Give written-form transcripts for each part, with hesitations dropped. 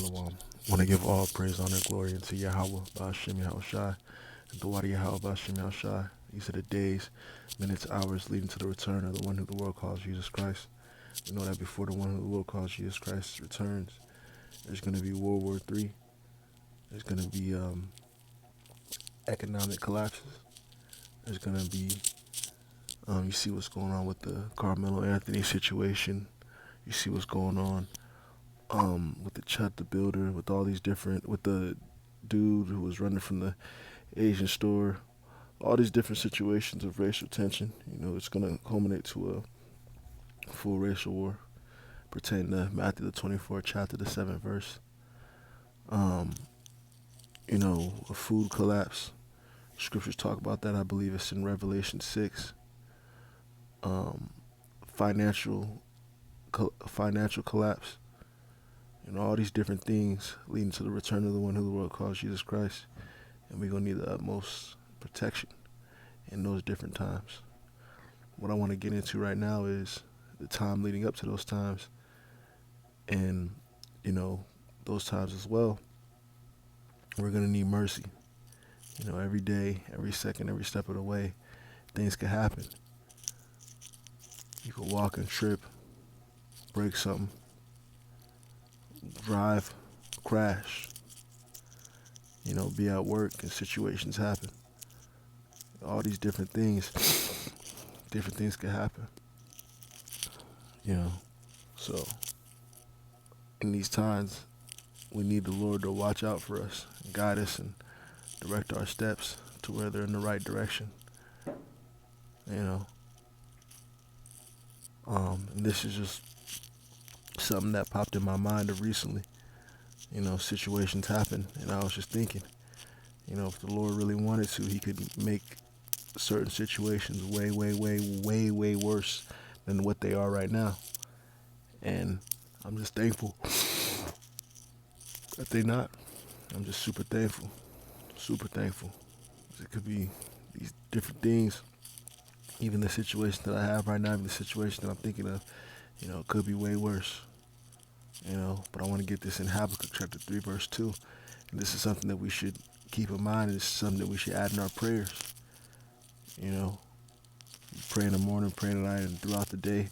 Shalom. Want to give all praise, honor, glory unto Yahweh, Ba'ashem Yahushai, and the Wadi Yahweh, Ba'ashem Yahushai. These are the days, minutes, hours leading to the return of the one who the world calls Jesus Christ. We know that before the one who the world calls Jesus Christ returns, there's going to be World War III. There's going to be economic collapses. There's going to be, you see what's going on with the Carmelo Anthony situation. You see what's going on with the Chut the Builder, with all these different, with the dude who was running from the Asian store, all these different situations of racial tension. You know, it's going to culminate to a full racial war, pertaining to Matthew the 24th chapter, the 7th verse. You know, a food collapse. Scriptures talk about that. I believe it's in Revelation 6. Financial collapse. You know, all these different things leading to the return of the one who the world calls Jesus Christ. And we're going to need the utmost protection in those different times. What I want to get into right now is the time leading up to those times. And, you know, those times as well, we're going to need mercy. You know, every day, every second, every step of the way, things could happen. You could walk and trip, break something, drive, crash, you know, be at work and situations happen. All these different things could happen. You know, so in these times, we need the Lord to watch out for us, guide us, and direct our steps to where they're in the right direction. You know, and this is just something that popped in my mind of recently. You know, situations happen, and I was just thinking, you know, if the Lord really wanted to, he could make certain situations way worse than what they are right now. And I'm just thankful that they're not. I'm just super thankful. It could be these different things, even the situation that I have right now, even the situation that I'm thinking of, you know, it could be way worse. You know, but I want to get this in Habakkuk chapter 3, verse 2. And this is something that we should keep in mind. It's something that we should add in our prayers. You know, pray in the morning, pray at night, and throughout the day.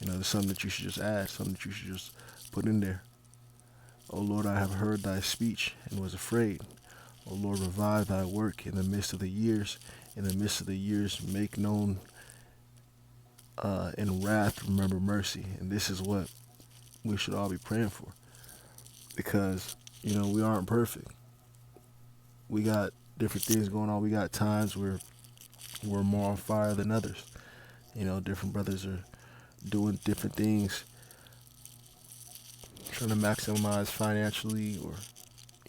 You know, there's something that you should just add, something that you should just put in there. O Lord, I have heard thy speech and was afraid. O Lord, revive thy work in the midst of the years. In the midst of the years, make known in wrath, remember mercy. And this is what we should all be praying for. Because, you know, we aren't perfect. We got different things going on. We got times where we're more on fire than others. You know, different brothers are doing different things, trying to maximize financially or,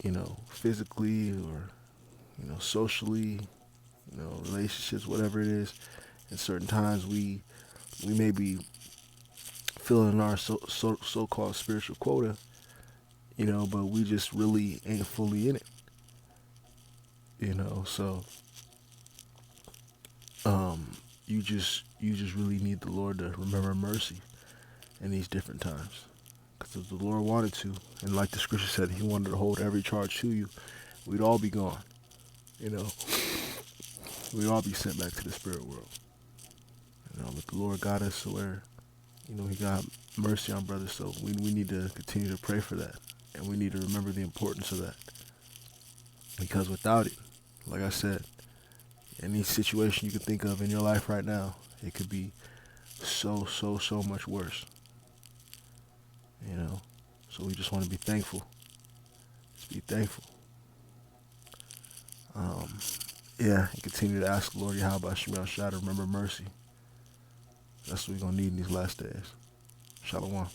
you know, physically or, you know, socially, you know, relationships, whatever it is. And certain times we may be filling our so-called spiritual quota, you know, but we just really ain't fully in it, you know. So you just really need the Lord to remember mercy in these different times, because if the Lord wanted to, and like the scripture said, he wanted to hold every charge to you, we'd all be gone, you know. We'd all be sent back to the spirit world, you know. But the Lord got us to where, you know, he got mercy on brothers. So we need to continue to pray for that. And we need to remember the importance of that. Because without it, like I said, any situation you can think of in your life right now, it could be so much worse. You know? So we just want to be thankful. Just be thankful. And continue to ask the Lord Yahweh Shemel Shah to remember mercy. That's what we're going to need in these last days. Shalom.